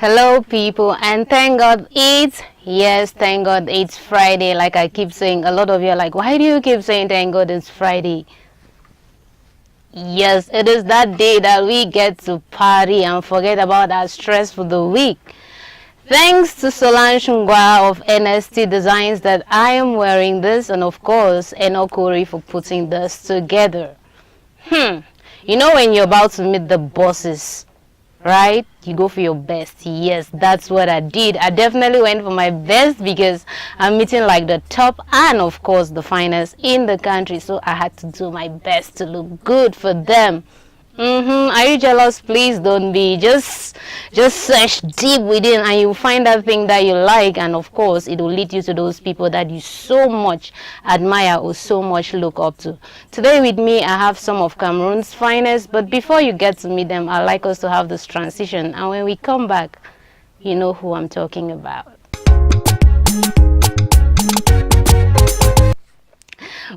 Hello, people, and thank God thank God it's Friday. Like I keep saying, a lot of you are like, why do you keep saying thank God it's Friday? Yes, it is that day that we get to party and forget about our stress for the week. Thanks to Solange of NST Designs that I am wearing this, and of course, Enokori for putting this together. You know when you're about to meet the bosses, right? You go for your best. Yes, that's what I did. I definitely went for my best because I'm meeting like the top and of course the finest in the country. So I had to do my best to look good for them. Are you jealous? Please don't be. Just search deep within and you'll find that thing that you like, and of course it will lead you to those people that you so much admire or so much look up to. Today with me I have some of Cameroon's finest, but before you get to meet them, I'd like us to have this transition, and when we come back, you know who I'm talking about.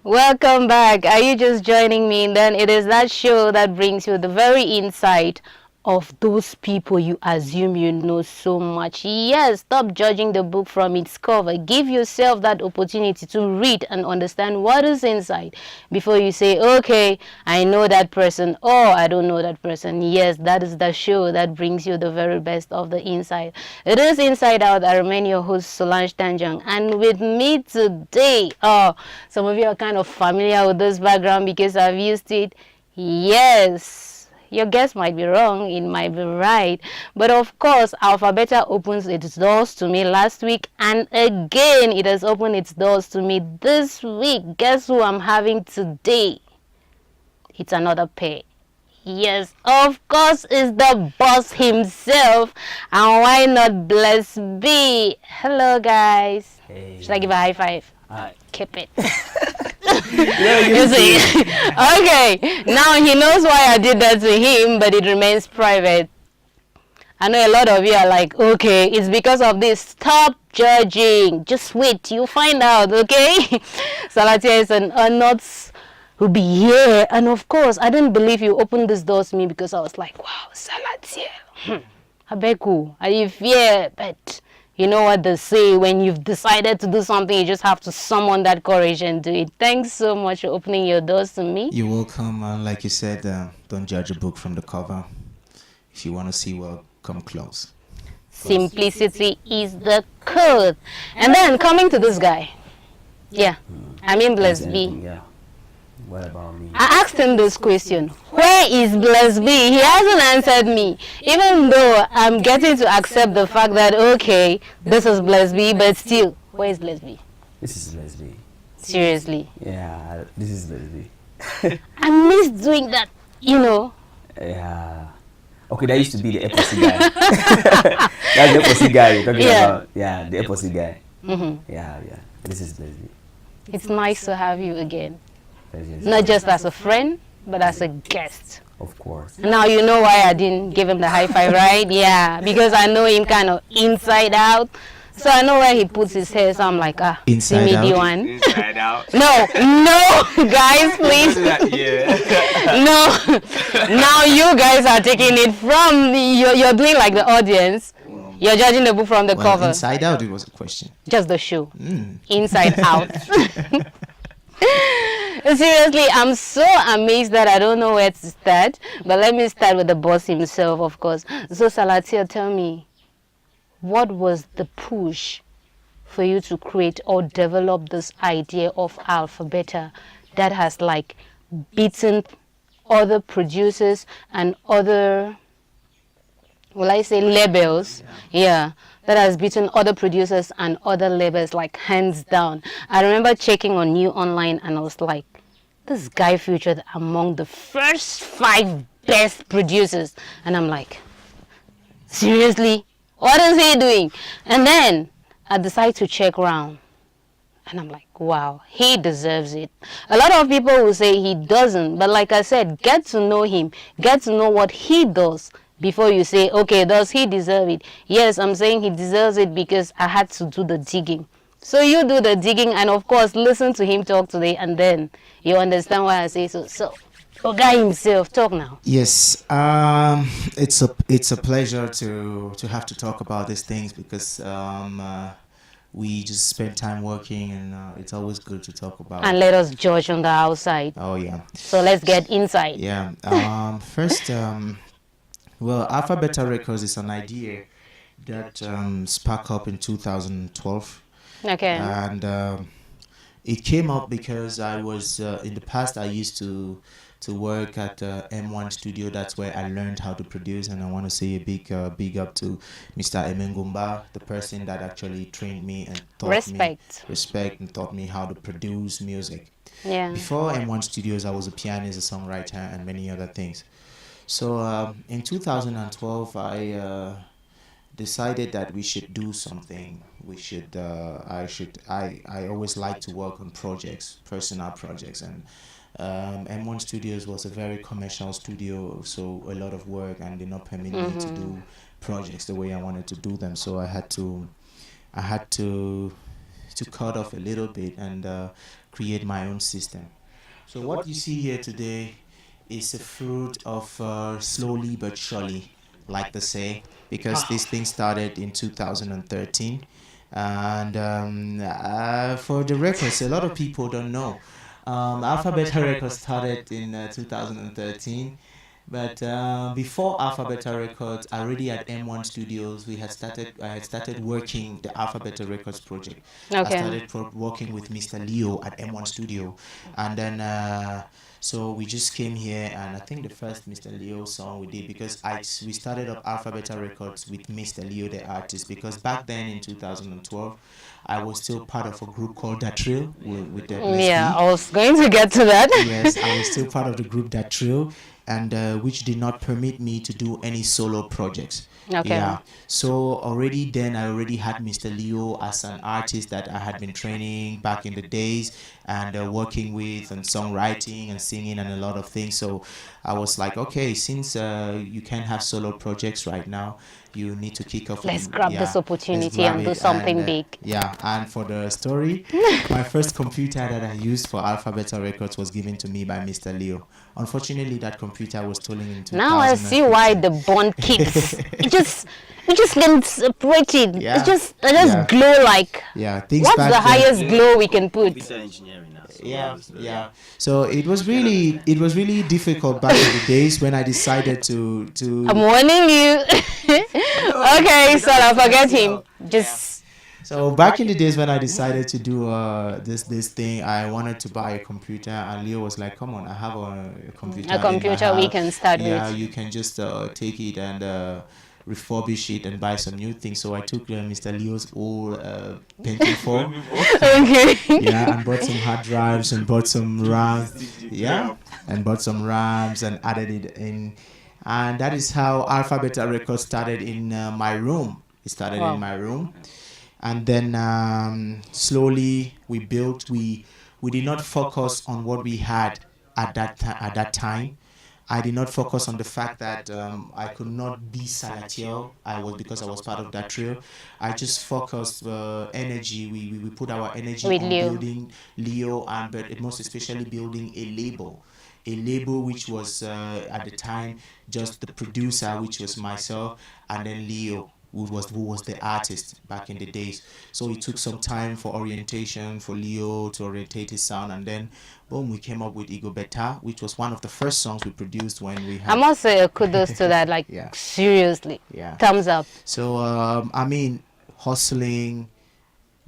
Welcome back. Are you just joining me? Then it is that show that brings you the very insight of those people you assume you know so much. Yes, stop judging the book from its cover. Give yourself that opportunity to read and understand what is inside before you say, okay, I know that person, or I don't know that person. Yes, that is the show that brings you the very best of the inside. It is Inside Out. I remain your host, Solange Tanjong, and with me today, some of you are kind of familiar with this background because I've used it. Yes, your guess might be wrong, it might be right, but of course Alphabeta opens its doors to me last week, and again it has opened its doors to me this week. Guess who I'm having today? It's another pair. Yes, of course, it's the boss himself, and why not Blaise B? Hello guys. Hey. Should I give a high five? Hi. Keep it. Yeah, You see? Okay, now he knows why I did that to him, but it remains private. I know a lot of you are like, okay, it's because of this. Stop judging. Just wait, you'll find out, okay? Salatiel is an nuts will be here, and of course, I didn't believe you opened this door to me because I was like, wow, Salatiel. Abeku, are you fear? But you know what they say, when you've decided to do something, you just have to summon that courage and do it. Thanks so much for opening your doors to me. You're welcome. Like you said, don't judge a book from the cover. If you want to see well, come close. Simplicity is the code. And then coming to this guy. Yeah, I mean Blaise B. Yeah. What about me? I asked him this question. Where is Blaise B? He hasn't answered me. Even though I'm getting to accept the fact that, okay, this is Blaise B, but still, where is Blaise B? This is Blaise B. Seriously. Yeah, this is Blaise B. I miss doing that, you know. Yeah. Okay, that used to be the epoxy guy. That's the epoxy guy you're talking about. Yeah, the epoxy guy. Yeah. This is Blaise B. It's nice to have you again. Yes. Not just as a friend, but as a guest. Of course. Now you know why I didn't give him the high five, right? Yeah, because I know him kind of inside out. So I know where he puts his hair, so I'm like, inside out. One. Inside out. No, guys, please. Yeah. No. Now you guys are taking it from, you're doing like the audience. You're judging the book from the cover. Inside Out, it was a question. Just the show. Inside Out. Seriously, I'm so amazed that I don't know where to start. But let me start with the boss himself, of course. So Salatiel, tell me, what was the push for you to create or develop this idea of Alphabeta that has like beaten other producers and other, will I say labels? Yeah. That has beaten other producers and other labels like hands down. I remember checking on you online and I was like, this guy featured among the first 5 best producers. And I'm like, seriously? What is he doing? And then I decided to check around. And I'm like, wow, he deserves it. A lot of people will say he doesn't. But like I said, get to know him. Get to know what he does before you say, okay, does he deserve it? Yes, I'm saying he deserves it because I had to do the digging. So you do the digging and of course listen to him talk today, and then you understand why I say so. So Guy himself, talk now. Yes, it's a pleasure to have to talk about these things because we just spend time working, and it's always good to talk about. And let us judge on the outside. Oh yeah, So let's get inside. yeah. First, well, Alpha Beta Records is an idea that sparked up in 2012, Okay. and it came up because I was in the past I used to work at M1 Studio. That's where I learned how to produce, and I want to say a big up to Mr. Emengumba, the person that actually trained me and taught me respect and taught me how to produce music. Yeah. Before M1 Studios, I was a pianist, a songwriter, and many other things. So in 2012, I decided that we should do something. We should. I always like to work on projects, personal projects, and M1 Studios was a very commercial studio, so a lot of work, and did not permit me to do projects the way I wanted to do them. So I had to cut off a little bit and create my own system. So what you see here today is a fruit of slowly but surely, like they say, because this thing started in 2013. And for the records, a lot of people don't know. Alphabet Records started in 2013, but before Alphabet Records, already at M1 Studios, I had started working the Alphabet Records project. I Okay. started working with Mr. Leo at M1 Studio, and then so we just came here, and I think the first Mr. Leo song we did, because we started up Alphabet Records with Mr. Leo the artist, because back then in 2012 I was still part of a group called That Trill with the Yeah, I was going to get to that. Yes, I was still part of the group That Trill, and which did not permit me to do any solo projects. Okay. Yeah. So already then I already had Mr. Leo as an artist that I had been training back in the days, and working with, and songwriting and singing and a lot of things. So I was like, okay, since you can't have solo projects right now, you need to kick off. Let's grab this let's opportunity grab and do it. something And, big. Yeah, and for the story, my first computer that I used for Alpha Beta Records was given to me by Mr. Leo. Unfortunately, that computer was stolen in 2015. Now I see why the bond keeps. It just gets separated. Yeah. It just Yeah. glow like. Yeah, things What's back the then- highest glow we can put? Computer engineering now. So Yeah, yeah. So it was really difficult back in the days when I decided to. I'm warning you. Okay, so I forget him. Just So back in the days when I decided to do this thing, I wanted to buy a computer, and Leo was like, "Come on, I have a computer. a computer we can start Yeah, with. you can just take it and refurbish it and buy some new things." So I took Mr. Leo's old Pentium 4, Okay. yeah, and bought some hard drives and bought some RAM, yeah, and bought some RAMs and added it in, and that is how Alpha Beta Records started in my room. It started Wow. in my room. And then slowly we built. We did not focus on what we had at that time. I did not focus on the fact that I could not be Salatiel. Because I was part of that trio. I just focused energy. We put our energy With on Leo. building Leo, and but most especially building a label. A label which was at the time just the producer, which was myself, and then Leo, who was the artist back in the days. So it took some time for orientation, for Leo to orientate his sound, and then boom, we came up with Ego Beta, which was one of the first songs we produced when we had. I must say kudos to that. Like Yeah. seriously, Yeah. thumbs up. So I mean, hustling,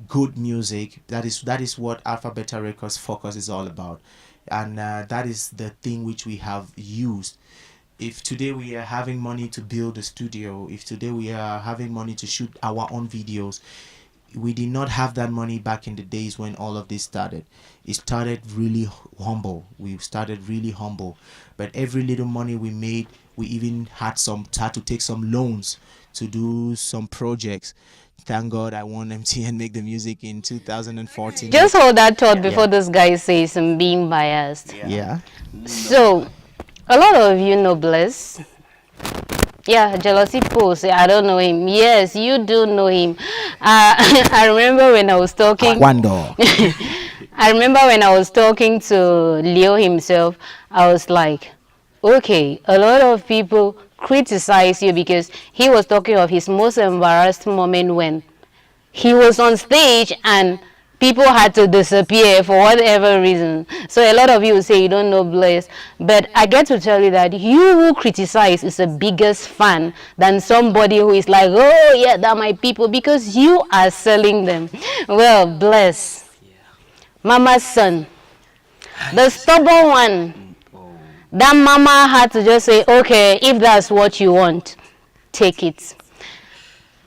good music. That is what Alpha Beta Records focus is all about, and that is the thing which we have used. If today we are having money to build a studio, if today we are having money to shoot our own videos, we did not have that money back in the days when all of this started. It started really humble. We started really humble, but every little money we made, we even had to take some loans to do some projects. Thank God I won MTN Make the Music in 2014. Just hold that thought before Yeah. this guy says I'm being biased. Yeah. So, a lot of you know Blaise. Yeah, jealousy pose. I don't know him. Yes, you do know him. I remember when I was talking. Wando. I remember when I was talking to Leo himself, I was like, okay, a lot of people criticize you because he was talking of his most embarrassed moment when he was on stage and people had to disappear for whatever reason. So a lot of you say you don't know Blaise, but I get to tell you that you who criticize is a biggest fan than somebody who is like, oh yeah, they're my people, because you are selling them. Well, Blaise, Yeah. Mama's son, the Yes. stubborn one. Oh. That mama had to just say, okay, if that's what you want, take it.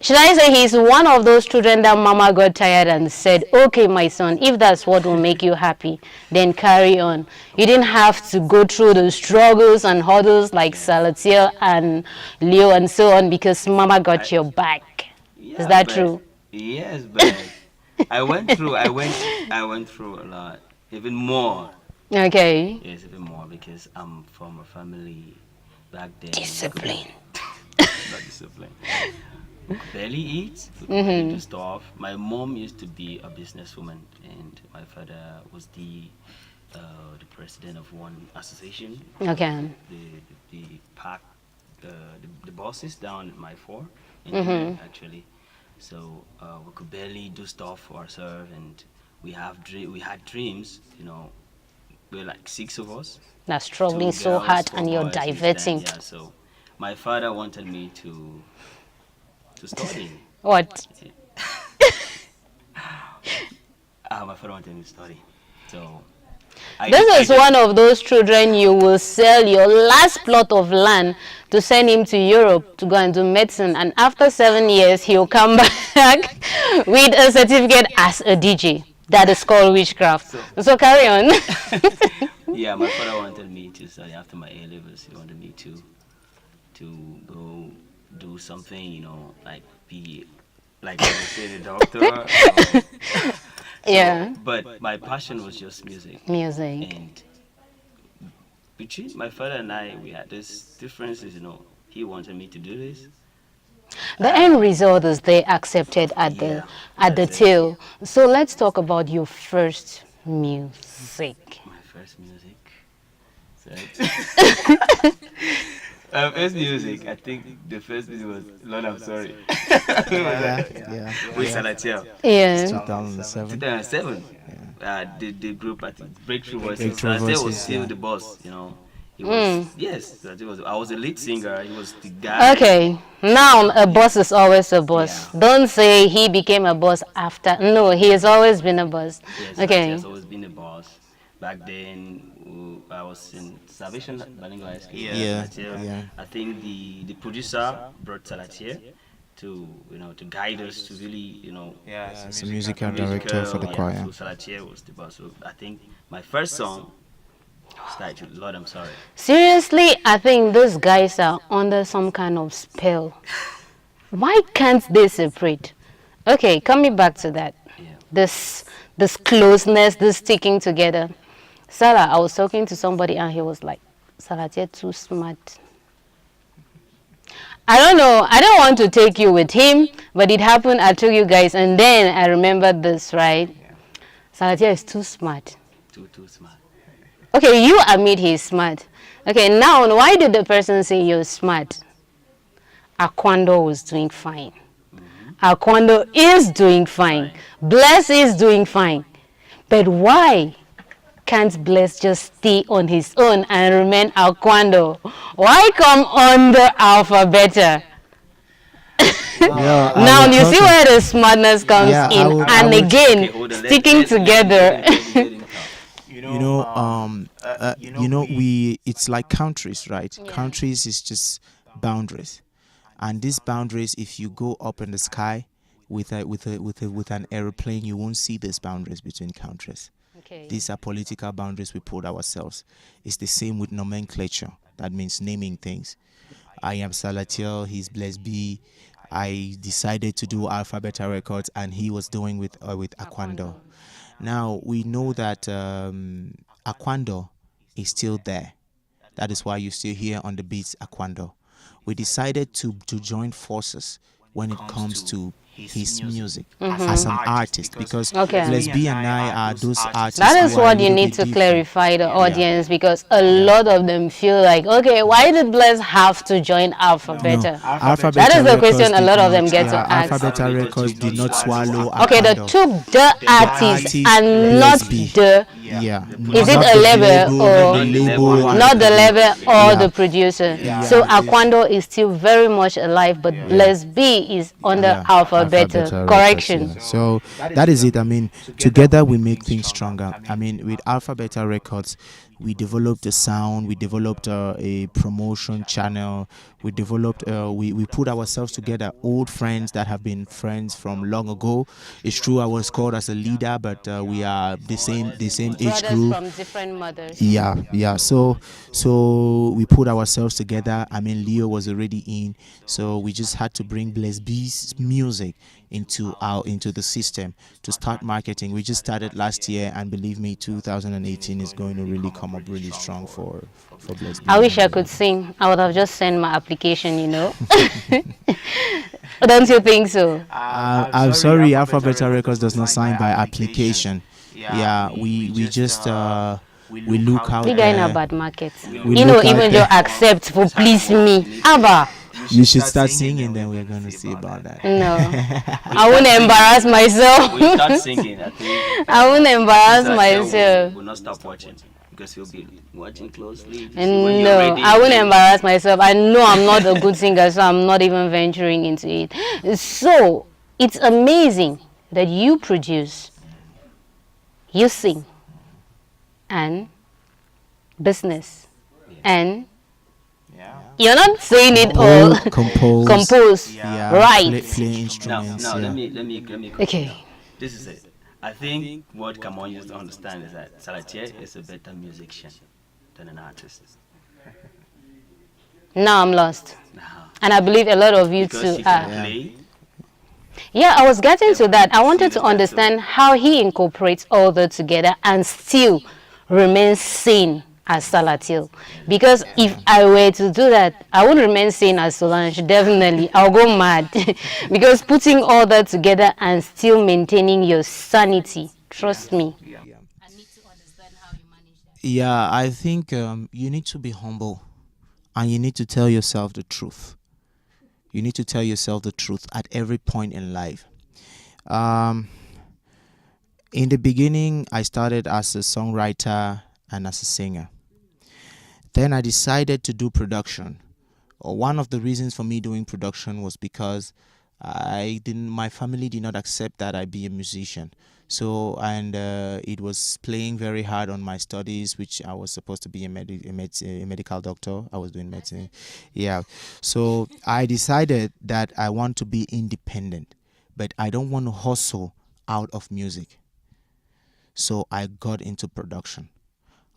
Should I say he's one of those children that mama got tired and said, okay, my son, if that's what will make you happy, then carry on. You didn't have to go through the struggles and hurdles like Yeah. Salatiel and Leo and so on because mama I, got your back. Is yeah, that but true? yes, but I went through a lot, even more. Okay. Yes, even more because I'm from a family back then. We could Discipline. not discipline. We could barely eat. We could barely do stuff. My mom used to be a businesswoman, and my father was the president of one association, Okay. the park, the bosses down at my four in England actually. So we could barely do stuff for ourselves, and we had dreams. We're like six of us, That's two struggling so girls, hard four and you're boys. We stand, diverting. yeah. So my father wanted me to study. What? My father wanted me to study. So I did. This is one of those children you will sell your last plot of land to send him to Europe to go and do medicine, and after 7 years he'll come back with a certificate as a DJ. That is called witchcraft. So So carry on. yeah, my father wanted me to study after my A levels. He wanted me to go do something, like be like they say the doctor. Yeah. But my passion was just music, Music. and between my father and I, we had this differences. He wanted me to do this. The end result is they accepted Yeah, at the that's it. tail. So let's talk about your first music. My first music. First music. I think the first music was Lord, I'm sorry. Yeah, yeah. With Yeah. Salatiel. Yeah. 2007. 2007. The group, I think Breakthrough Voices. Breakthrough Salatiel was Voices, still yeah. the boss. He was, yes. Salatiel was. I was the lead singer. He was the guy. Okay, now a boss is always a boss. Yeah. Don't say he became a boss after. No, he has always been a boss. Yes, Salatiel Okay. has always been the boss. Back then, I was in Salvation Bilingual High School. Yeah, Salatiel. yeah. I think the producer brought Salatiel to guide us to really, Yeah, it's a musical director for the yeah. choir. So Salatiel was the boss. So I think my first song started with Lord, I'm sorry. Seriously, I think those guys are under some kind of spell. Why can't they separate? Okay, coming back to that. Yeah. This closeness, this sticking together. Sarah, I was talking to somebody and he was like, Sarah, you're too smart. I don't know. I don't want to take you with him, but it happened. I took you guys, and then I remembered this, right? Salatiel is too smart. Too smart. Okay, you admit he's smart. Okay, now why did the person say you're smart? Aquando was doing fine. Aquando is doing fine. Blaise is doing fine. But why can't Blaise just stay on his own and remain Aquando? Why come on the alphabet? Yeah, I Now will you talk see where the smartness comes Yeah, I in, would- and I would- again Okay, hold on. sticking together. Let him talk. It's like countries, right? Countries is just boundaries, and these boundaries, if you go up in the sky with an aeroplane, you won't see these boundaries between countries. Okay. These are political boundaries we put ourselves. It's the same with nomenclature. That means naming things. I am Salatiel, he's Blaise B. I decided to do Alpha Beta Records, and he was doing with Aquando. Now we know that Aquando is still there. That is why you still hear on the beats Aquando. We decided to join forces when it comes to his music as an artist, because Okay. Blaise B and I are those artists. That is who are a what you little need bit to different. clarify the audience, because a lot of them feel like, okay, why did Blaise have to join Alpha No, Beta? Alpha That Beta is the Records question a did lot of them not- get to yeah, ask. Alpha Beta Records did not swallow Okay, they Akando. took the artist artist and not Blaise B. the, Yeah. is it Not a the label or not the label, and not the label or Yeah. the producer? Yeah, So it is. Aquando is still very much alive, but Blaise B is under Yeah, Alpha Beta. Records, Correction. yeah. So that is it. I mean, together we make things stronger. I mean, with Alpha Beta Records, we developed a sound, we developed a promotion channel, we developed, we put ourselves together, old friends that have been friends from long ago. It's true, I was called as a leader, but we are the same age Brothers group. from different mothers. Yeah. So we put ourselves together. I mean, Leo was already in, so we just had to bring Blaise B's music into the system to start marketing. We just started last year, and believe me, 2018 is going to really come up really strong for Blaise B. I wish I could sing. I would have just sent my application, you know. Don't you think so? I'm sorry, Alpha Beta Records does not sign by application. Yeah, we just we look out You guys know there. about markets. We You know, look out even there. though accept for please me. Abba. You should start singing, then we're going to see about that. No. I won't embarrass myself. We start singing, I think. I won't embarrass Salatiel myself. will not stop watching because he'll be watching closely. to see when you're No, ready. I won't embarrass myself. I know I'm not a good singer, so I'm not even venturing into it. So, it's amazing that you produce, you sing, and business. And you're not saying it all. Compose. Compose. Yeah, Right. play Now, instruments. now yeah. let me correct Okay. you. This is it. I think what Camon used to understand is that Salatiel is a better musician than an artist. Now I'm lost. Now, And I believe a lot of you because too he can are. play, Yeah, I was getting to that. I wanted to understand how he incorporates all that together and still remains sane as Salatiel. Because if I were to do that, I wouldn't remain sane as Solange. Definitely, I'll go mad. Because putting all that together and still maintaining your sanity, trust me. Yeah, I think you need to be humble, and you need to tell yourself the truth. You need to tell yourself the truth at every point in life. Um, in the beginning, I started as a songwriter and as a singer. Then I decided to do production. One of the reasons for me doing production was because my family did not accept that I be a musician. So, and it was playing very hard on my studies, which I was supposed to be a medical doctor. I was doing medicine. Yeah. So I decided that I want to be independent, but I don't want to hustle out of music. So I got into production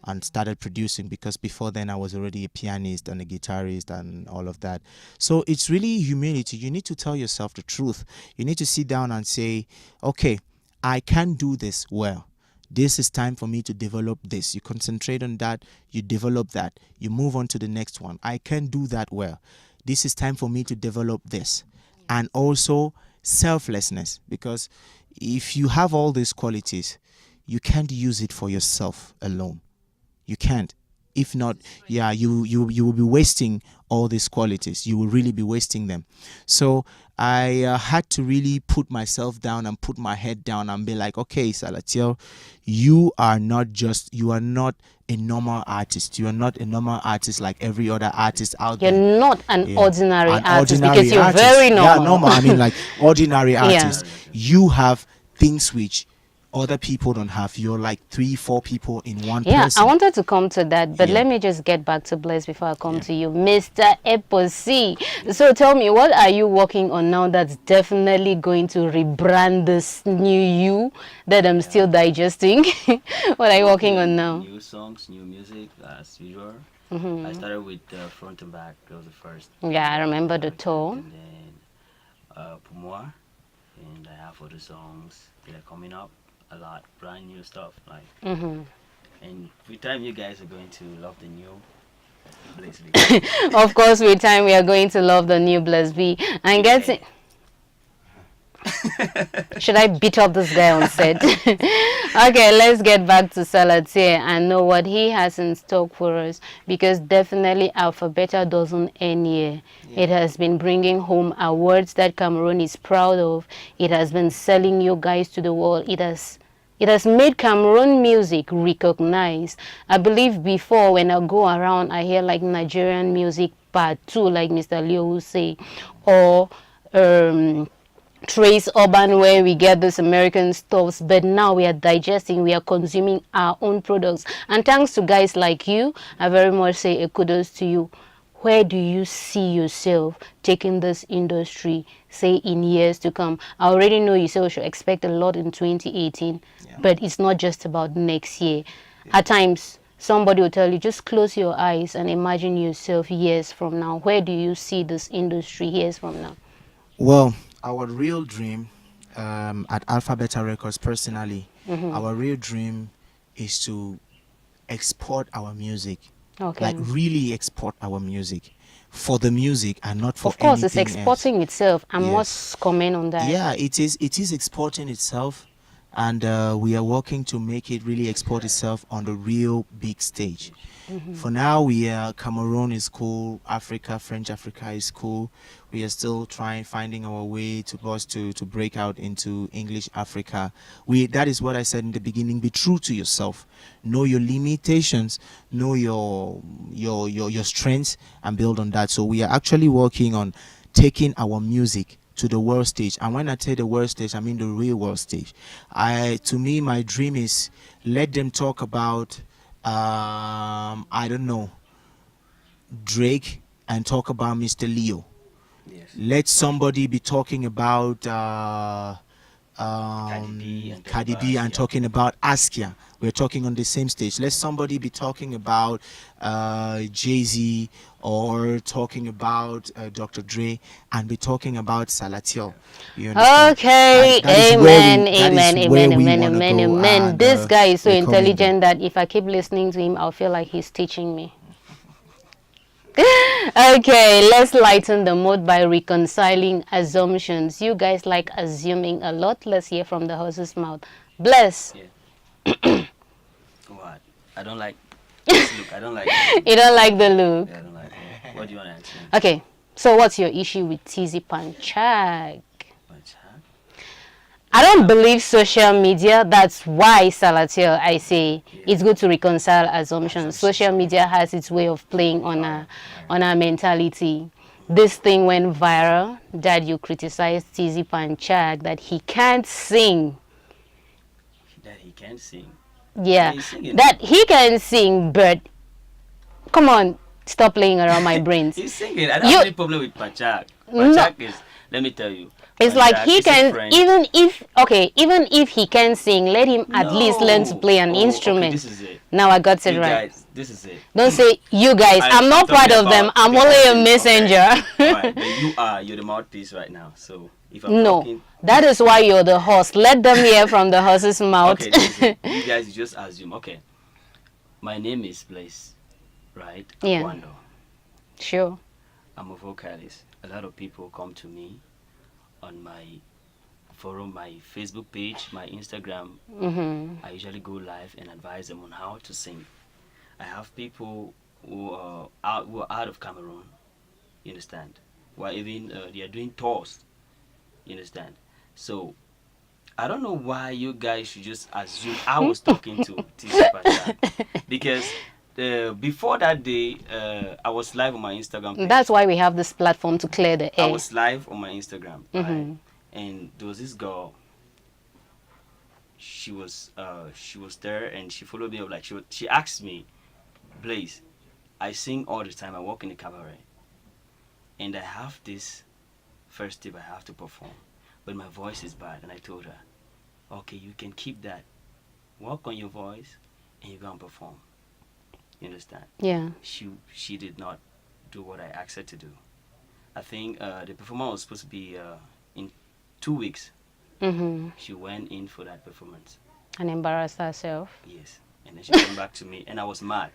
and started producing, because before then I was already a pianist and a guitarist and all of that. So it's really humility. You need to tell yourself the truth. You need to sit down and say, okay, I can do this well. This is time for me to develop this. You concentrate on that, you develop that, you move on to the next one. I can do that well. This is time for me to develop this. And also selflessness, because if you have all these qualities, you can't use it for yourself alone. You can't. If not, yeah, you will be wasting all these qualities. You will really be wasting them. So I had to really put myself down and put my head down and be like, okay, Salatiel, you are not a normal artist. You are not a normal artist like every other artist out You're there. not an ordinary An artist, ordinary because you're artist. very normal. Yeah, normal. I mean, like ordinary artists. Yeah. You have things which other people don't have. You're like 3-4 people in one Yeah, person. I wanted to come to that, but Yeah. let me just get back to Blaise before I come to you, Mr. Eposi. So tell me, what are you working on now that's definitely going to rebrand this new you that I'm still digesting? What are you working on now? New songs, new music, as usual. I started with Front and Back. That was the first. Yeah, I remember the tour. And then Pumoir. And I have other songs that are coming up. A lot, brand new stuff. Like, and with time, you guys are going to love the new Blaise B. Of course, with time, we are going to love the new Blaise B. And getting... Should I beat up this guy on set? Okay, let's get back to Salatiel and know what he has in stock for us, because definitely Alphabeta doesn't end here. It has been bringing home awards that Cameroon is proud of. It has been selling you guys to the world. It has made Cameroon music recognized. I believe before, when I go around, I hear like Nigerian music part 2, like Mr. Leo will say, or trace urban, where we get this American stuffs, but now we are digesting, we are consuming our own products. And thanks to guys like you, I very much say a kudos to you. Where do you see yourself taking this industry, say, in years to come? I already know you say we should expect a lot in 2018, but it's not just about next year. At times, somebody will tell you, just close your eyes and imagine yourself years from now. Where do you see this industry years from now? Well, our real dream at Alpha Beta Records, personally, our real dream is to export our music. Okay. Like really export our music for the music and not for Of course, it's anything exporting itself. I Yes. must comment on that. Yeah, it is. It is exporting itself, and we are working to make it really export itself on the real big stage. For now, we are Cameroon is cool, Africa, French Africa is cool. We are still finding our way to break out into English Africa. That is what I said in the beginning. Be true to yourself. Know your limitations. Know your strengths, and build on that. So we are actually working on taking our music to the world stage. And when I say the world stage, I mean the real world stage. To me, my dream is let them talk about I don't know, Drake, and talk about Mr. Leo. Yes. Let somebody be talking about Cardi B and Askia. talking about Askia. We're talking on the same stage. Let somebody be talking about Jay-Z, or talking about Dr. Dre, and be talking about Salatiel. You understand? Okay, That is where amen, we- that is amen, where amen, we amen, wanna amen, go, amen. and, This guy is so we're coming there. intelligent that if I keep listening to him, I'll feel like he's teaching me. Okay, let's lighten the mood by reconciling assumptions. You guys like assuming a lot. Let's hear from the horse's mouth. Bless. Yeah. What? I don't like this look. I don't like it. You don't like the look. Yeah, I don't like it. What do you want to answer? Okay, so what's your issue with Tizzy Panchag? But, huh? I don't believe social media. That's why, Salatiel, I say it's good to reconcile assumptions. Social media has its way of playing on our mentality. This thing went viral that you criticized Tizzy Panchag that he can't sing. That he can't sing. Yeah, He's singing. that he can sing, but come on, stop playing around my brains. He's singing. I don't You- have any problem with Pachak. Pachak is, let me tell you. It's like Pachak he is a can, friend. even if he can sing, let him at least learn to play an Oh, okay, instrument. this is it. Now I got it You right. guys, this is it. Don't say you guys. I'm not talking part of them. about I'm the only a artist, messenger. Okay. Alright, but you're the mouthpiece right now. So if I'm No, talking, that is why you're the horse. Let them hear from the horse's mouth. okay, this is it. You guys just assume. Okay, my name is Blaise, right? Yeah. Wando. Sure. I'm a vocalist. A lot of people come to me on my forum, my Facebook page, my Instagram. I usually go live and advise them on how to sing. I have people who are out of Cameroon, you understand? Who are even they are doing tours, you understand? So I don't know why you guys should just assume I was talking to Tizzy Panchag, because before that day I was live on my Instagram page. That's why we have this platform to clear the I air. was live on my Instagram, right? And there was this girl. She was there, and she followed me up. Like she asked me, Blaise, I sing all the time. I work in the cabaret, and I have this first tip I have to perform, but my voice is bad. And I told her, okay, you can keep that. Work on your voice, and you go and perform. You understand? Yeah. She did not do what I asked her to do. I think the performance was supposed to be in 2 weeks. She went in for that performance. And embarrassed herself. Yes. And then she came back to me, and I was mad.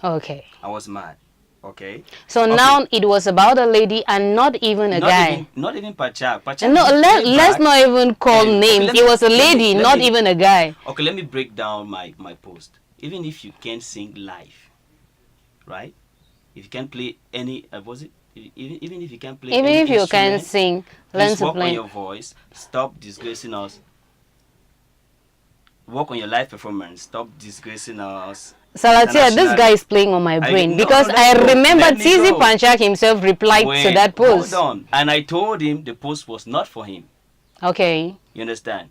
Okay. I was mad. Okay. So Okay. now it was about a lady and not even a guy. Not even Pachak. Pachak. No, came let's back not even call and- names. let It was a let lady, let not even a guy. Okay, let me break down my post. Even if you can't sing live, right? If you can't play any, was it? Even if you can't play Even any if you can instrument, sing, learn please to work on play. your voice. Stop disgracing us. Work on your live performance. Stop disgracing us. Salatiel, this International- guy is playing on my I- brain no, because no, let I me go. remember Let me TZ go. Panchak himself replied to Wait, that post. hold on. And I told him the post was not for him. Okay. You understand?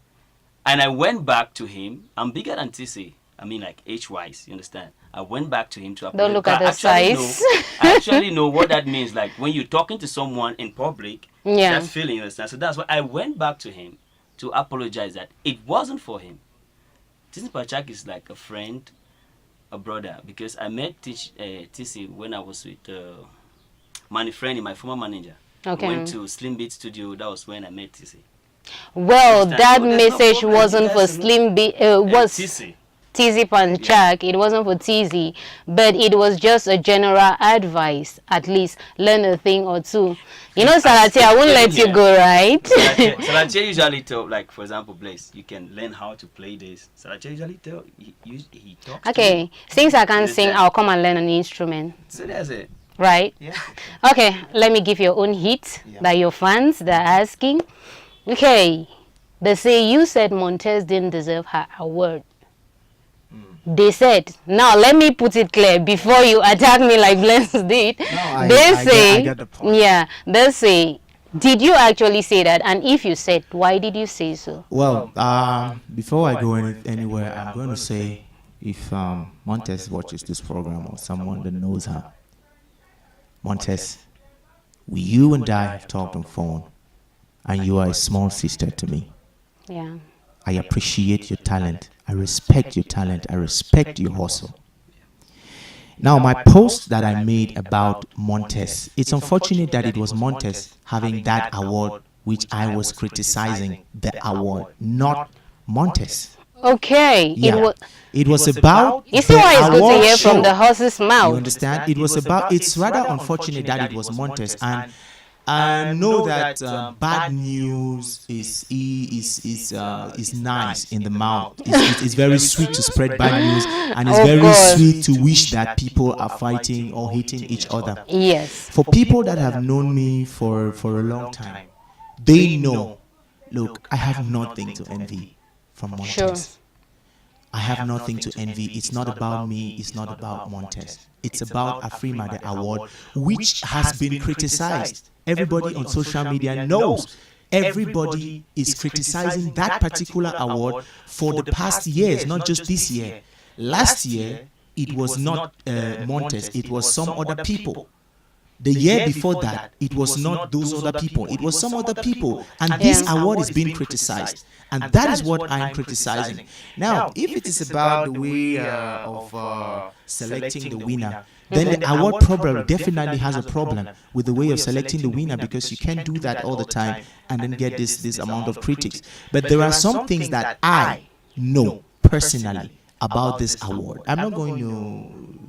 And I went back to him. I'm bigger than TC. I mean, like age-wise. You understand? I went back to him to apologize. Don't look at the size. I actually know what that means. Like when you're talking to someone in public, Yeah. that feeling. You understand? So that's why I went back to him to apologize that it wasn't for him. TC Pachak is like a friend, a brother, because I met TC when I was with my friend, my former manager. Okay. I went to Slim Beat Studio. That was when I met TC. Well, Understand? that So there's no message problem. wasn't You for guys Slim B. Was TC. TZ Panchak. It wasn't for TZ, but it was just a general advice. At least learn a thing or two. You know, Salatiel, I won't let you go, right? Salatiel usually tell, like for example, Blaise, you can learn how to play this. Salatiel usually tell, he talks. To Okay, me. since I can't sing, Understand? I'll come and learn an instrument. So that's it. Right? Yeah. Okay, let me give your own hit that your fans they're asking. Okay, they say you said Montez didn't deserve her award. They said, now let me put it clear before you attack me like Blaise did. I get the point. Yeah, they say, did you actually say that? And if you said, why did you say so? Well, before I go anywhere, I'm going to say, if Montez watches this program or someone that knows her, Montez, you and I have talked on phone, and you are a small sister to me. Yeah. I appreciate your talent. I respect your talent. I respect your hustle. Now, my post that I made about Montez, it's unfortunate that it was Montez having that award, which I was criticizing the award, not Montez. Okay. Yeah. It was about You see the why it's good to award hear from show. the horse's mouth? You understand? It was about. It's rather unfortunate that it was Montez, and I know that bad news is nice in the mouth. It's very sweet to spread bad news, and it's Oh, very God. sweet to wish that people are fighting or hating each other. Yes. For people that have known me for a long time, they know. Look, I have nothing to envy from Montez. Sure. I have nothing to envy. It's not about me. It's not about Montez. It's about Afrima, the award, which has been criticized. Everybody on social media knows. Everybody is criticizing that particular award for the past years, not just this year. Last year, it was not Montez. It was some other people. The year before that, it was not those other people. It was some other people. And this award is being criticized. And that is what I'm criticizing. Now, if it is about the way of selecting the winner, then the award problem definitely has a problem with the way of selecting the winner, because you can't do that all the time and then get this amount of critics. But there are some things that I know personally about this award. I'm not going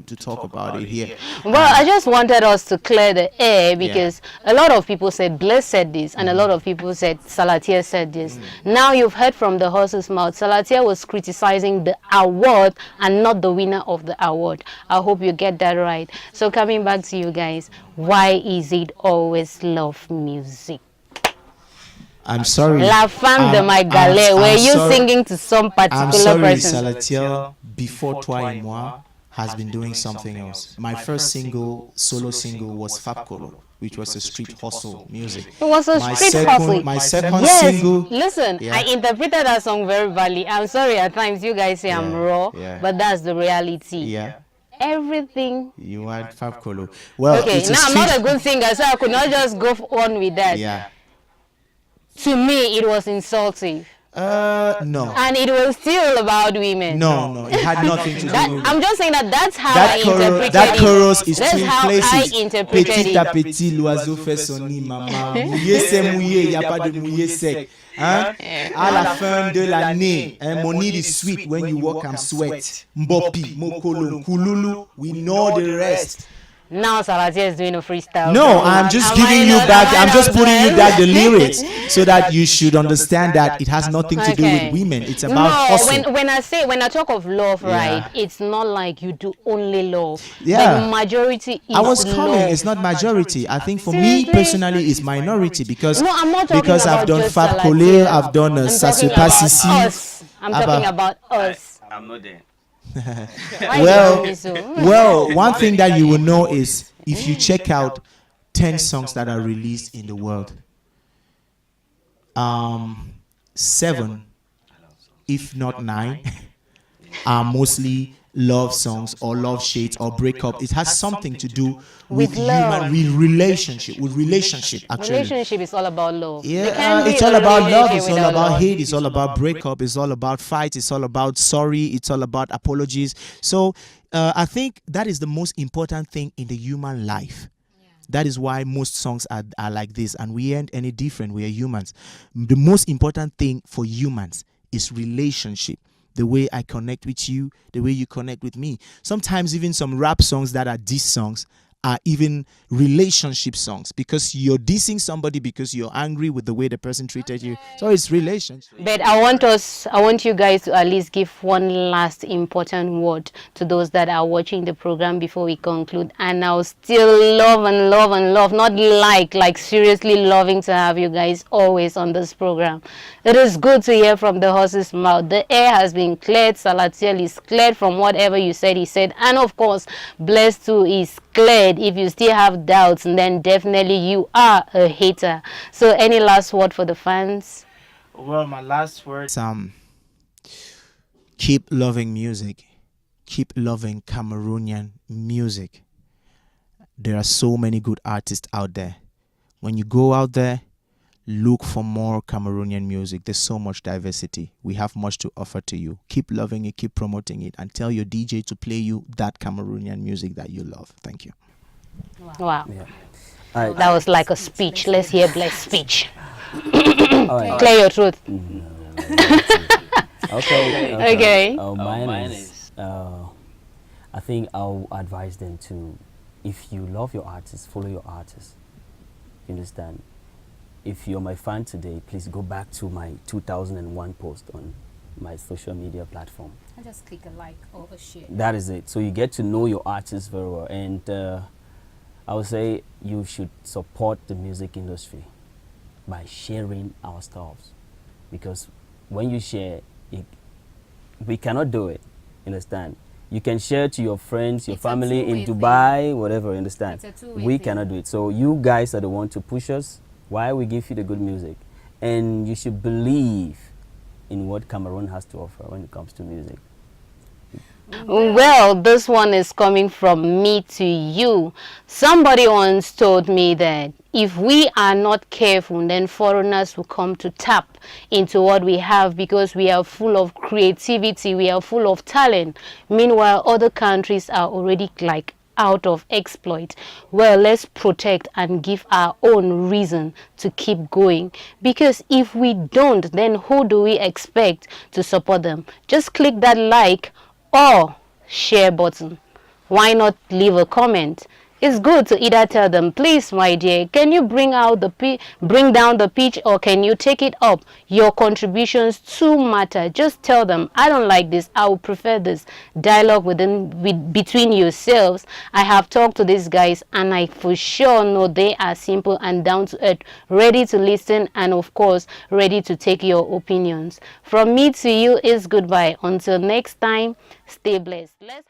to talk about it here. Well, I just wanted us to clear the air because a lot of people said Blaise said this and a lot of people said Salatiel said this. Now you've heard from the horse's mouth. Salatiel was criticizing the award and not the winner of the award. I hope you get that right. So coming back to you guys, why is it always love music? I'm sorry. La femme de my galère. Were you singing to some particular I'm sorry, person? Salatiel, before Toi et Moi, has been doing something else. My first single, solo single, was Fab Kolo, which was a street hustle music. It was a street hustle. My second Yes, single. listen, Yeah. I interpreted that song very badly. I'm sorry at times you guys say I'm Yeah, raw, yeah. but that's the reality. Yeah, Everything. you had Fab Kolo. Well, Okay, it's a now I'm street. not a good singer, so I could not just go on with that. Yeah. To me, it was insulting. No. And it was still about women. No, it had nothing to That, do with I'm just saying that's how I interpreted that it. chorus is That's twin how places. I interpreted Petit it. à petit, l'oiseau fait son nid, maman. Mouillé, c'est mouillé, y a pas de mouillé sec. Hein? À la fin de l'année, mon need is sweet when you walk and sweat. Mbopi, Mokolo, Kululu, we know the rest. Now Salatiel is doing a freestyle. No, Bro. I'm just Am giving I you not? back. Am I I'm just not putting you back the well? lyrics so that you should understand that it has nothing to do with Okay. women. It's about No, hustle. when I talk of love, right, Yeah. it's not like you do only love, but Yeah. majority I is was coming. It's love. not majority. I think for me Seriously? personally, it's minority because No, I'm not talking I've about done just Fab Cole, Salatiel. I've done I'm talking Sasupa about Sisi. us. I'm talking about us. I'm not there. Why you Well, do me so? one thing that you will know is if you check out 10 songs that are released in the world, 7, if not 9, are mostly love songs or love shades or breakup. It has something to do with With love. with relationship actually. Relationship is all about love. There Yeah, can't be it's a all about love. relationship It's all without about love. hate. It's all about breakup. It's all about fight. It's all about sorry. It's all about apologies. So I think that is the most important thing in the human life. That is why most songs are like this, and we ain't any different. We are humans. The most important thing for humans is relationship. The way I connect with you, the way you connect with me. Sometimes even some rap songs that are diss songs are even relationship songs because you're dissing somebody because you're angry with the way the person treated you. So it's relationship. But I want you guys to at least give one last important word to those that are watching the program before we conclude. And I'll still love and love and love, not like seriously loving to have you guys always on this program. It is good to hear from the horse's mouth. The air has been cleared. Salatiel is cleared from whatever you said he said. And of course, Blaise too is cleared. If you still have doubts, then definitely you are a hater. So any last word for the fans? Well, my last words. Keep loving music. Keep loving Cameroonian music. There are so many good artists out there. When you go out there, look for more Cameroonian music. There's so much diversity. We have much to offer to you. Keep loving it, keep promoting it, and tell your DJ to play you that Cameroonian music that you love. Thank you. Wow. Yeah. All right. That was like a speech. Let's hear Blaise speech. All right. Clear your truth. Okay. Okay. Mine is. I think I'll advise them to, if you love your artist, follow your artist. You understand? If you're my fan today, please go back to my 2001 post on my social media platform. And just click a like or a share. That is it. So you get to know your artist very well. And I would say you should support the music industry by sharing our stuffs. Because when you share, we cannot do it. Understand? You can share to your friends, your It's a family in two-way Dubai, whatever, understand? It's a two-way We thing. cannot do it. So you guys are the one to push us. Why we give you the good music. And you should believe in what Cameroon has to offer when it comes to music. Well, this one is coming from me to you. Somebody once told me that if we are not careful, then foreigners will come to tap into what we have because we are full of creativity, we are full of talent. Meanwhile, other countries are already like out of exploit. Well, let's protect and give our own reason to keep going, because if we don't, then who do we expect to support them? Just click that like or share button. Why not leave a comment? It's good to either tell them, please my dear, can you bring down the pitch, or can you take it up? Your contributions too matter. Just tell them, I don't like this, I would prefer this. Dialogue between yourselves. I have talked to these guys and I for sure know they are simple and down to earth, ready to listen, and of course ready to take your opinions. From me to you is goodbye. Until next time, stay blessed. Let's